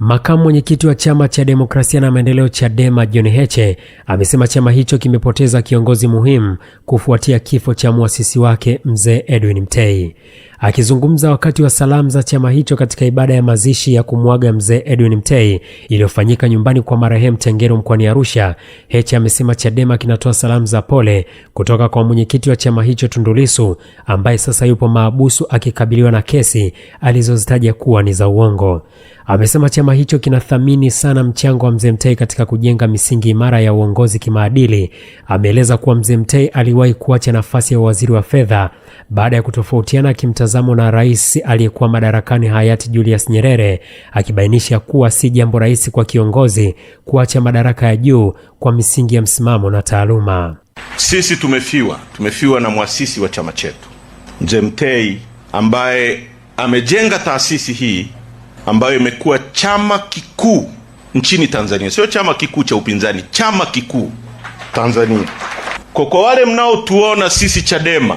Makamu mwenyekiti wa chama cha demokrasia na maendeleo Chadema John Heche amesema chama hicho kimepoteza kiongozi muhimu kufuatia kifo cha muasisi wake mzee Edwin Mtei. Akizungumza wakati wa salamu za chama hicho katika ibada ya mazishi ya kumwaga mzee Edwin Mtei iliyofanyika nyumbani kwa marehemu Tengero mkoani Arusha, Heche amesema Chadema kinatoa salamu za pole kutoka kwa mwenyekiti wa chama hicho Tundu Lissu ambaye sasa yupo mahabusu akikabiliwa na kesi alizozitaja kuwa ni za uongo. Amesema chama hicho kinathamini sana mchango wa mzee Mtei katika kujenga misingi imara ya uongozi kimaadili. Ameeleza kuwa mzee Mtei aliwahi kuacha nafasi ya waziri wa fedha baada ya kutofautiana kimtazamo na rais aliyekuwa madarakani hayati Julius Nyerere, akibainisha kuwa si jambo rahisi kwa kiongozi kuacha madaraka ya juu kwa misingi ya msimamo na taaluma. Sisi tumefiwa na muasisi wa chama chetu mzee Mtei, ambaye amejenga taasisi hii ambayo imekuwa chama kikuu nchini Tanzania. Sio chama kikuu cha upinzani, chama kikuu Tanzania. Kwa wale mnaotuona sisi Chadema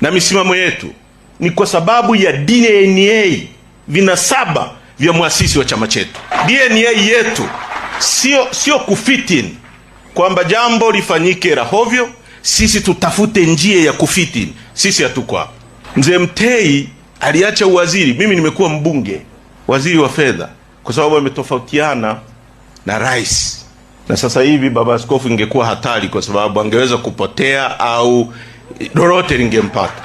na misimamo yetu, ni kwa sababu ya DNA, vinasaba vya muasisi wa chama chetu. DNA yetu sio kufitin kwamba jambo lifanyike rahovyo sisi tutafute njia ya kufitin. Sisi hatuko hapo. Mzee Mtei aliacha uwaziri, mimi nimekuwa mbunge, waziri wa fedha, kwa sababu ametofautiana na rais. Na sasa hivi baba askofu ingekuwa hatari, kwa sababu angeweza kupotea au lolote lingempata.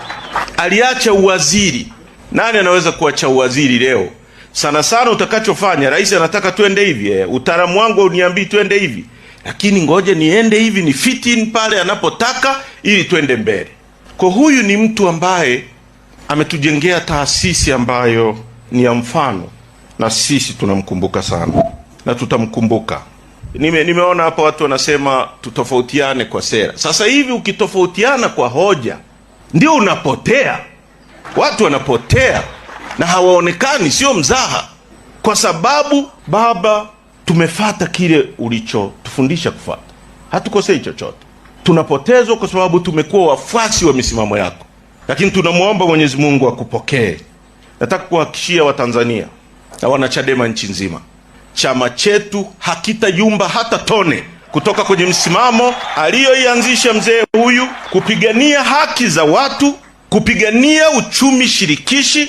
Aliacha uwaziri. Nani anaweza kuacha uwaziri leo? Sana utakachofanya, rais anataka tuende hivi, utaalamu wangu uniambii tuende hivi, lakini ngoje niende hivi, ni fit in pale anapotaka ili tuende mbele. Kwa huyu ni mtu ambaye ametujengea taasisi ambayo ni ya mfano, na sisi tunamkumbuka sana na tutamkumbuka. Nimeona hapa watu wanasema tutofautiane kwa sera. Sasa hivi ukitofautiana kwa hoja ndio unapotea. Watu wanapotea na hawaonekani, sio mzaha. Kwa sababu baba, tumefata kile ulichotufundisha kufuata. Hatukosei chochote. Tunapotezwa kwa sababu tumekuwa wafuasi wa misimamo yako. Lakini tunamuomba Mwenyezi Mungu akupokee. Nataka kuhakikishia Watanzania na wanachadema nchi nzima, chama chetu hakitayumba hata tone kutoka kwenye msimamo aliyoianzisha mzee huyu, kupigania haki za watu, kupigania uchumi shirikishi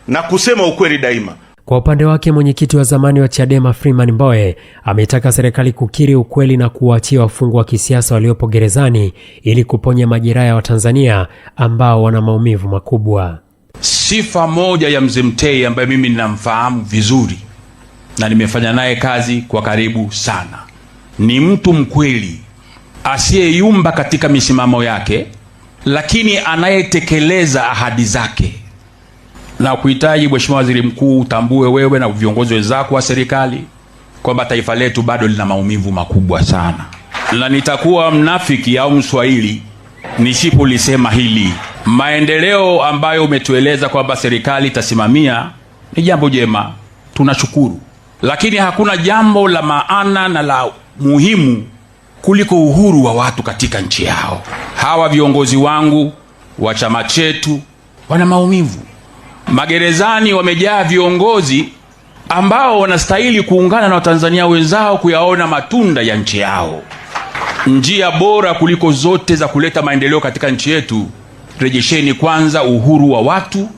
na kusema ukweli daima. Kwa upande wake, mwenyekiti wa zamani wa Chadema Freeman Mbowe ametaka serikali kukiri ukweli na kuwaachia wafungwa wa kisiasa waliopo gerezani ili kuponya majeraha ya Watanzania ambao wana maumivu makubwa. Sifa moja ya mzee Mtei ambaye mimi ninamfahamu vizuri na nimefanya naye kazi kwa karibu sana, ni mtu mkweli, asiyeyumba katika misimamo yake, lakini anayetekeleza ahadi zake. Na kuhitaji Mheshimiwa Waziri Mkuu, utambue wewe na viongozi wenzako wa serikali kwamba taifa letu bado lina maumivu makubwa sana. Na nitakuwa mnafiki au mswahili nisipolisema hili. Maendeleo ambayo umetueleza kwamba serikali itasimamia ni jambo jema, tunashukuru. Lakini hakuna jambo la maana na la muhimu kuliko uhuru wa watu katika nchi yao. Hawa viongozi wangu wa chama chetu wana maumivu. Magerezani wamejaa viongozi ambao wanastahili kuungana na Watanzania wenzao kuyaona matunda ya nchi yao. Njia bora kuliko zote za kuleta maendeleo katika nchi yetu, rejesheni kwanza uhuru wa watu,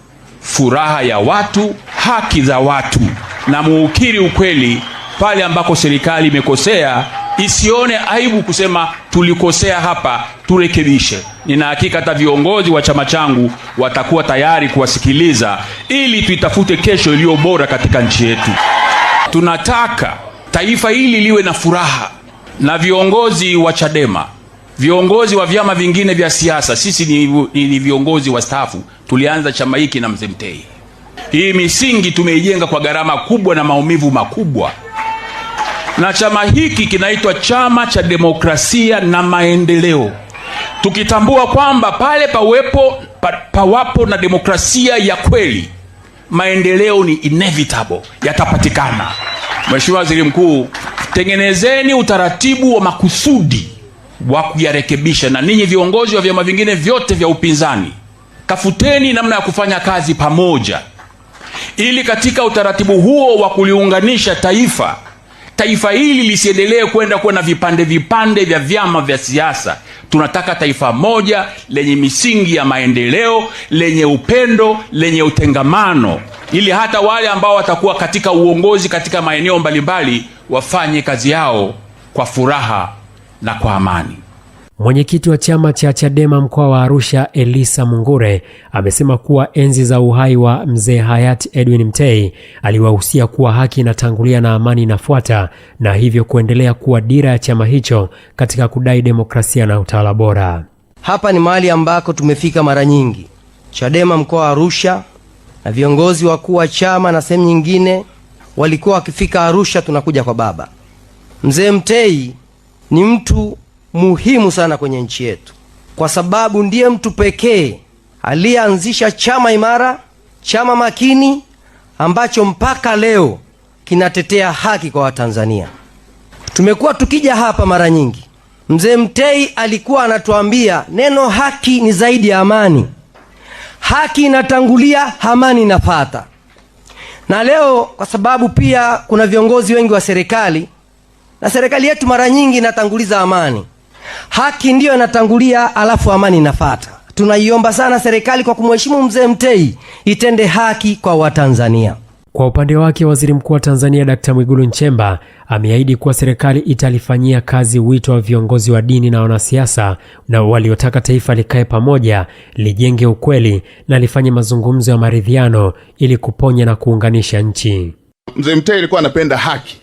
furaha ya watu, haki za watu, na muukiri ukweli pale ambako serikali imekosea. Isione aibu kusema tulikosea hapa, turekebishe. Nina hakika hata viongozi wa chama changu watakuwa tayari kuwasikiliza ili tuitafute kesho iliyo bora katika nchi yetu. Tunataka taifa hili liwe na furaha, na viongozi wa Chadema, viongozi wa vyama vingine vya siasa, sisi ni viongozi wastaafu, tulianza chama hiki na mzee Mtei. Hii misingi tumeijenga kwa gharama kubwa na maumivu makubwa. Na chama hiki kinaitwa Chama cha Demokrasia na Maendeleo, tukitambua kwamba pale pawapo na demokrasia ya kweli, maendeleo ni inevitable, yatapatikana. Mheshimiwa Waziri Mkuu, tengenezeni utaratibu wa makusudi wa kuyarekebisha, na ninyi viongozi wa vyama vingine vyote vya upinzani, tafuteni namna ya kufanya kazi pamoja ili katika utaratibu huo wa kuliunganisha taifa hili lisiendelee kwenda kuwa na vipande vya vyama vya siasa. Tunataka taifa moja lenye misingi ya maendeleo, lenye upendo, lenye utengamano, ili hata wale ambao watakuwa katika uongozi katika maeneo mbalimbali wafanye kazi yao kwa furaha na kwa amani. Mwenyekiti wa chama cha Chadema mkoa wa Arusha, Elisa Mungure, amesema kuwa enzi za uhai wa mzee hayati Edwin Mtei aliwahusia kuwa haki inatangulia na amani inafuata, na hivyo kuendelea kuwa dira ya chama hicho katika kudai demokrasia na utawala bora. Hapa ni mahali ambako tumefika mara nyingi. Chadema mkoa wa Arusha na viongozi wakuu wa chama na sehemu nyingine walikuwa wakifika Arusha, tunakuja kwa baba. Mzee Mtei ni mtu muhimu sana kwenye nchi yetu, kwa sababu ndiye mtu pekee aliyeanzisha chama imara, chama makini ambacho mpaka leo kinatetea haki kwa Watanzania. Tumekuwa tukija hapa mara nyingi. Mzee Mtei alikuwa anatuambia neno haki ni zaidi ya amani. Haki inatangulia, amani inafuata. Na leo kwa sababu pia kuna viongozi wengi wa serikali, na serikali yetu mara nyingi inatanguliza amani. Haki ndiyo inatangulia, alafu amani inafuata. Tunaiomba sana serikali kwa kumheshimu mzee Mtei itende haki kwa Watanzania. Kwa upande wake, Waziri Mkuu wa Tanzania Dr. Mwigulu Nchemba ameahidi kuwa serikali italifanyia kazi wito wa viongozi wa dini na wanasiasa na waliotaka taifa likae pamoja, lijenge ukweli na lifanye mazungumzo ya maridhiano ili kuponya na kuunganisha nchi. Mzee Mtei alikuwa anapenda haki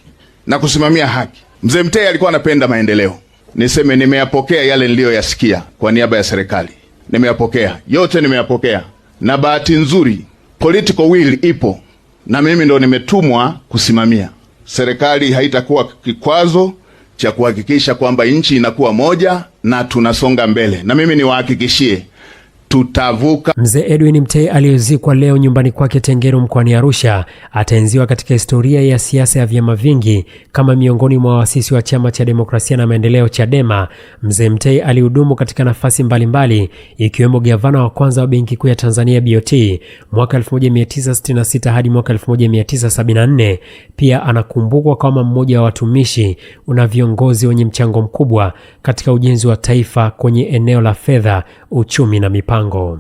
na kusimamia haki. Mzee Mtei alikuwa anapenda maendeleo. Niseme nimeyapokea yale niliyoyasikia kwa niaba ya serikali. Nimeyapokea. Yote nimeyapokea. Na bahati nzuri political will ipo. Na mimi ndo nimetumwa kusimamia. Serikali haitakuwa kikwazo cha kuhakikisha kwamba nchi inakuwa moja na tunasonga mbele. Na mimi niwahakikishie tutavuka. Mzee Edwin Mtei aliyezikwa leo nyumbani kwake Tengeru mkoani Arusha ataenziwa katika historia ya siasa ya vyama vingi kama miongoni mwa waasisi wa chama cha demokrasia na maendeleo Chadema. Mzee Mtei alihudumu katika nafasi mbalimbali ikiwemo gavana wa kwanza wa Benki Kuu ya Tanzania BOT mwaka 1966 hadi mwaka 1974. Pia anakumbukwa kama mmoja wa watumishi na viongozi wenye mchango mkubwa katika ujenzi wa taifa kwenye eneo la fedha, uchumi na mipango.